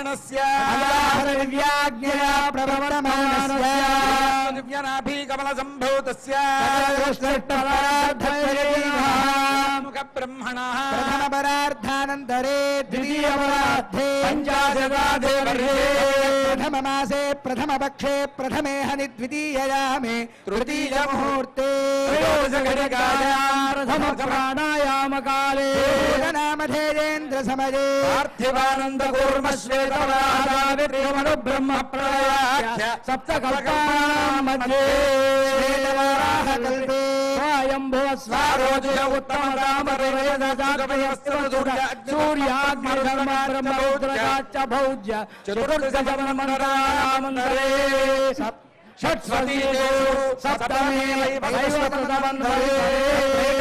प्रवर्तमानस्य दिव्याज्ञया प्रवर्तमानस्य दिव्यनाभि कमल संभूतस्य मुख ब्रह्मणः प्रथम परार्धानन्तरे द्वितीय परार्धे पंचाशदादे प्रथम मासे प्रथम पक्षे प्रथमे हनि द्वितीययामे तृतीय मुहूर्ते प्रथम प्राणायाम काले नामधेयेन्द्र समये पार्थिवानंद कूर्म श्वेतवादावित्रिमनु ब्रह्म प्रलयाख्य सप्तकल्पानां मध्ये श्वेतवाराह कल्पे स्वयंभुव स्वारोजय उत्तम राम सूर्याग्निधर्मब्रह्मौद्रकाच्च भौज्य चतुर्दशमनमनरामन्दरे सप्तमी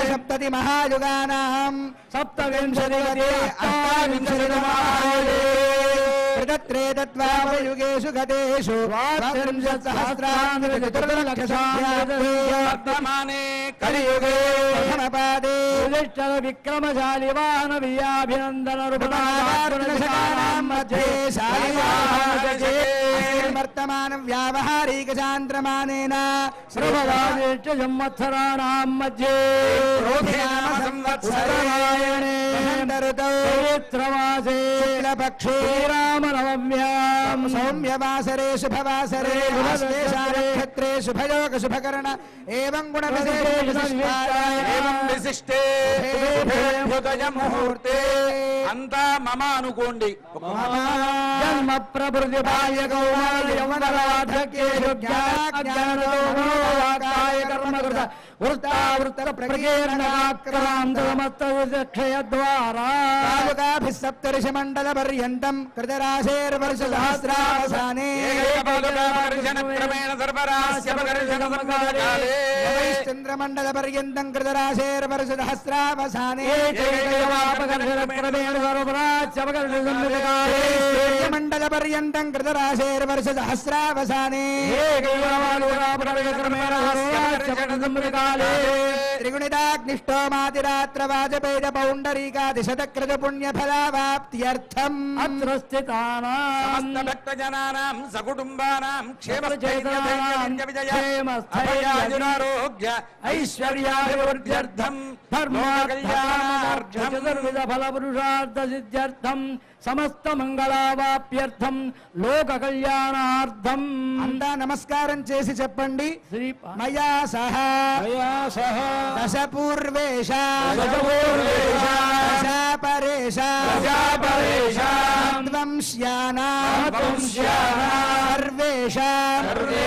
सप्तति महायुगानां सप्तविंशति प्रदत्रे तत्त्वावयुगेषु गतेषु वर्तमाने कलियुगे प्रथमपादे विक्रमशाली वाहन वियाभिनन्दन मध्ये वर्तमान व्यावहारिक चान्द्रमानेन संवत्सराणां मध्ये संवत्सरायणे ऋतौ शुक्लपक्षे रामनवम्यां सौम्यवासरे शुभवासरे नक्षत्रे शुभयोग शुभकर्ण एवं विशिष्टे मुहूर्ते अंता मम अनुकोंडी जन्म प्रभृति बाल्य कौमार यौवन वार्धक्ये कर्मकृत वृत्तावृत्त प्रकीर्णक्रान्तमस्तक्षयद्वारा तालुकाभिः सप्तर्षिमण्डल पर्यन्तं कृतराशेर्वर्षसहस्रावसाने चन्द्रमण्डल पर्यन्तं कृतराशेर्वर्षसहस्रावसाने मण्डल पर्यन्तं कृतराशेर्वर्षसहस्रावसाने त्रिगुणिताग्निष्टोमादिरात्र वाजपेय पौण्डरीकादिशतकृत पुण्यफलावाप्त्यर्थम् अत्र स्थितानां भक्तजनानां सकुटुम्बानां क्षेमस्थैर्यारोग्य ऐश्वर्याभिवृद्ध्यर्थं धर्मकल्याणार्थं चतुर्विधफलपुरुषार्थसिद्ध्यर्थं समस्त मंगళావాప్యర్థం లోక కళ్యాణార్థం అంతా నమస్కారం చేసి చెప్పండి శ్రీ మయా సహ దశ పూర్వేష దశ పరేష ధ్వంస్యానా సర్వేష శ్రీ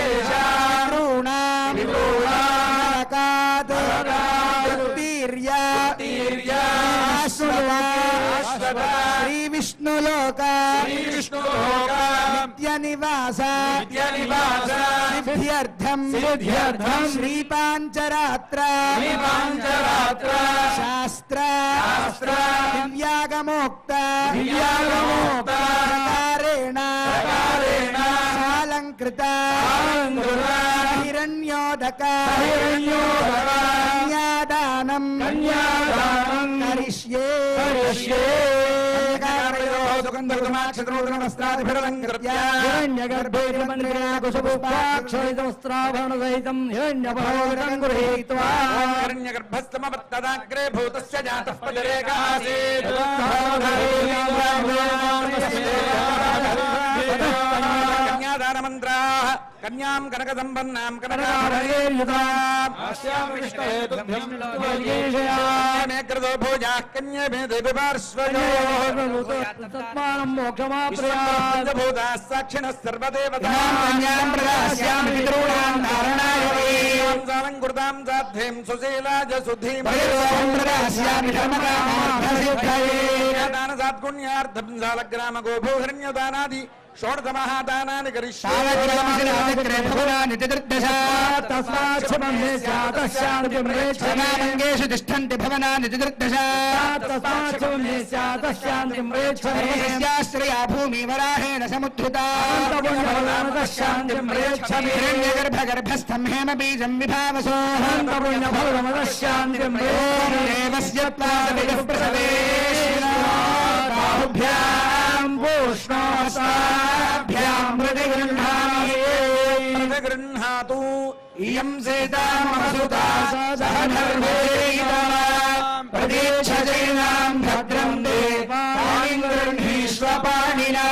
విష్ణులోక నిత్య నివాస సిద్ధ్యర్థం శ్రీపాంచరాత్ర శాస్త్ర దివ్యాగమోక్త ప్రకారేణ సాలంకృత హిరణ్యోదక కన్యాదానం కరిష్యే హిరణ్యగర్భేణకుశపుపాక్షితవస్త్రాభరణసహితం హిరణ్యపరోదకం గృహీత్వా హిరణ్యగర్భస్తమవత్తదాగ్రే భూతస్య జాతః పదరేకాసీత్ కన్యాదానమంత్రాః కన్యాం కనక సంపన్నాం కనకాభరణేర్యుతామేకృతో భోజాః కన్యమే దేవిపార్శ్వయోః మోక్షమాప్నుయాత్భూతాః సాక్షిణः సర్వదేవతాం కృతాం సాధ్వీం సుశీలాజ సుధీమదాన సాత్పుణ్యార్థం సాలగ్రామ గోభూహిరణ్యదానాది షోడశ మహాదానాన్ని కరిష్యేషు తిష్టంతి భవనాని శ్రియా భూమి వరాహేణ సముద్ధృతా హిరణ్యగర్భగర్భస్థం హేమ బీజం విభావసో బాహుభ్యాం ददातु इयं सीता मम सुता सह धर्मैरिता प्रतीक्षजैनां भद्रं देवानिं गृह्णीष्व पाणिना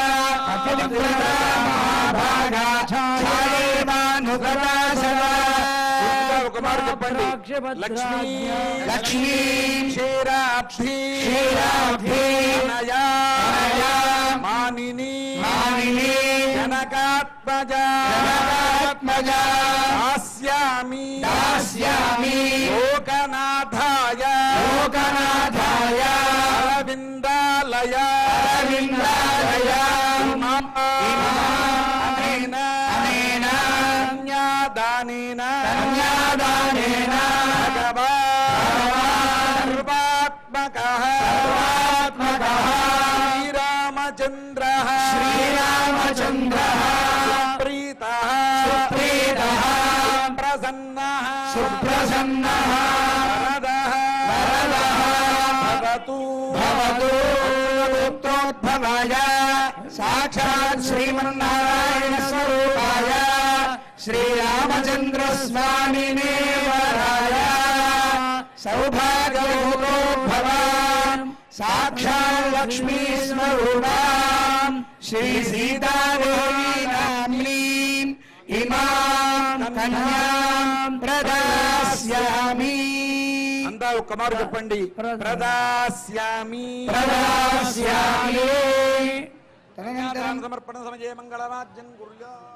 अतिद्रता महाभागा छायेवानुगता सदा कुमार చెప్పండి లక్ష్మీ लक्ष्मी క్షీరాబ్ధి क्षीराब्धि అనయా अनया మానిని मानिनी జనకాత్మజా जनकात्मजा దాస్యామి दास्यामि లోకనాథాయ लोकनाथाय అరవిందాలయ अरविन्दालय అనేన अनेन కన్యాదానేన कन्यादानेन భగవాన్ సర్వాత్మకః सर्वात्मकः శ్రీరామచంద్రః श्रीरामचन्द्रः ప్రీతః सुप्रीतः ప్రసన్నః सुप्रसन्नः వరదః वरदः భవతు भवतु पुत्रोद्भवाय साक्षात् श्रीमन्नारायणस्वरूपाय श्रीरामचन्द्रस्वामिने वराय सौभाग्यभूतोद्भवान् साक्षात् लक्ष्मीस्वरूपाम् श्रीसीतादेवी नाम्नीम् इमां कन्यां प्रदास्यामि అంతా ఒక్క మారు చెప్పండి ప్రదాస్యామి प्रदास्यामि కన్యాదాన సమర్పణ సమయే మంగళవాద్యం కుర్యాత్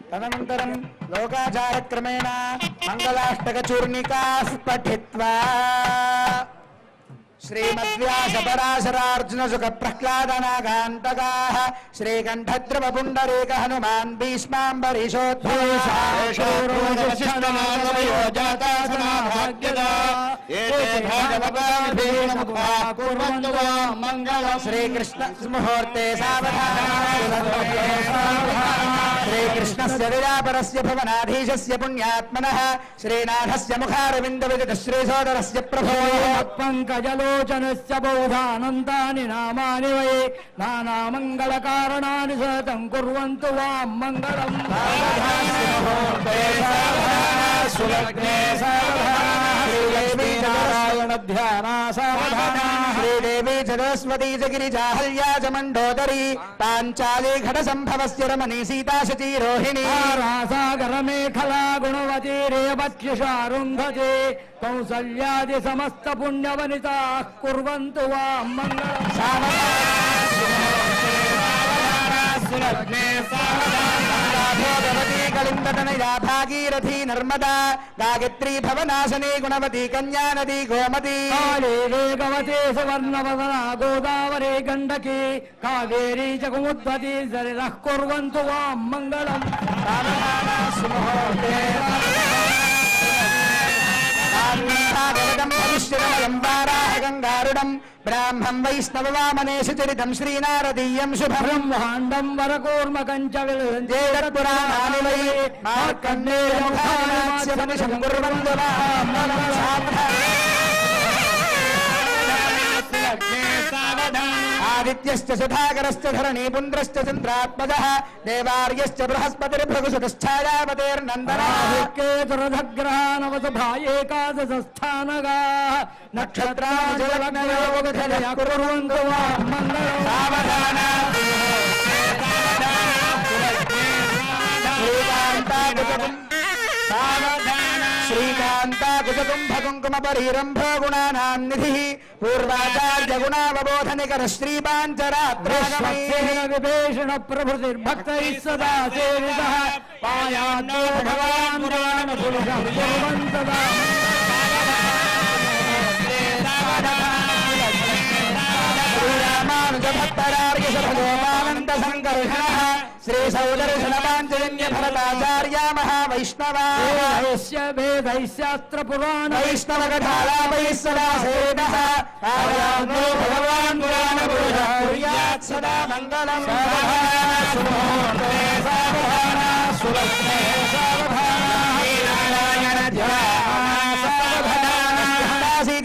तदनन्तरं लोकाचारक्रमेण मङ्गलाष्टकचूर्णिकाः पठित्वा श्रीमद्व्यासपराशरार्जुनसुखप्रह्लादनागान्तकाः श्रीकण्ठद्रवपुण्डरीक हनुमान् श्रीकृष्ण मुहूर्ते श्रीकृष्णस्य विरापरस्य भवनाधीशस्य पुण्यात्मनः श्रीनाथस्य मुखारविन्दविदितः श्रीसोदरस्य प्रभो పంకజలోచనస్య బౌధానంతాని నామాని వై నానామంగళకారణాని సతం కుర్వంతు వాం మంగళం श्रीलक्ष्मीनारायण ध्याना सावधाना श्रीदेवी सरस्वती च गिरिजाहल्या च मण्डोदरी पाञ्चाली घटसम्भवस्य रमणी सीता शची रोहिणी రాసాగరమేఖలా గుణవతి రేవత్యుషారుంధతే కౌసల్యాది సమస్త పుణ్యవనితా కుర్వంతు వాం మంగళం भगवती कलिन्दतनया भागीरथी नर्मदा गायत्री भवनाशनी गुणवती कन्या नदी गोमती కాళీ వేగవతే సువర్ణవదనా గోదావరి గండకీ కావేరీ చ కుముద్వతి సరిరః కుర్వంతు వాం మంగళం गंगारुडम ब्राह्मं वैष्णववामनेश चरितं श्रीनारदीयं शुभम् బ్రహ్మాండం వరకూర్మకంచ पुराणानि वै मार्कण्डेयमुखास्य मनिषं कुर्वन्तु आदित्यश्च सुधाकरश्च धरणी पुण्ड्रश्च चन्द्रात्मजः देवार्यश्च बृहस्पतिर्भृगुसुतश्छायावतेर्नन्दनः కేతురధగ్రహానవసభాయేకాదశస్థానగా నక్షత్రాజలగ్నయోగధరయ కుర్వంతు వాం మంగళం श्रीकान्ताकुजकुम्भकुङ्कुमपरीरम्भो गुणानां निधिः पूर्वाचार्य गुणावबोधनिकर श्रीपाञ्चरात्रगमैः విభీషణ ప్రభృతిర్భక్తైः సదా సేవితः పాయాన్నో భగవాన్ పురాణపురుషం కుర్వంతదా श्रीरामानुजभक्तरार्य सभगोपानन्द सङ्कर्षणः श्रीसौदर्शनपाञ्चजन्य भरताचार्या महावैष्णवा వేదైశ్య వేదైశాస్త్ర పురాణ वैष्णवकथालापैः सदा सेवितः आयान्नो भगवान् पुराणपुरुषः कुर्यात् सदा मङ्गलम्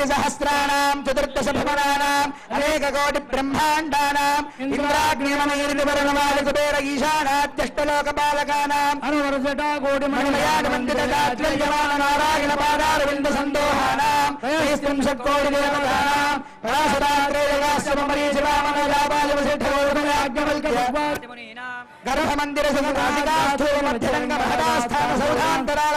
కోటి సహస్రాణం చతుర్దశ భవనానాం అనేక కోటి బ్రహ్మాండానాం ఇంద్రాగ్నిమనైర్ది వరుణమాల కుబేర ఈశానాద్యష్టలోక బాలకానాం అనువర్జట కోటి మణిమయాన మండిత గాత్రయమాన నారాయణ పాదారవింద సందోహానాం త్రిస్త్రింశత్ కోటి దేవతానాం గర్భమందిర సుఖాధికాస్థూలమధ్యరంగ మహదాస్థాన సౌధాంతరాల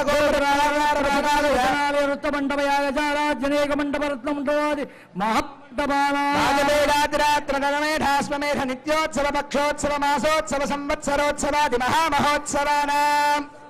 వృత్తమండపయాగచారాజ్యనేక మండపరత్నమండవాది మహావేదాతిరాత్రగణమేధాస్వమేధ నిత్యోత్సవ పక్షోత్సవ మాసోత్సవ సంవత్సరోత్సవాది మహామహోత్సవానాం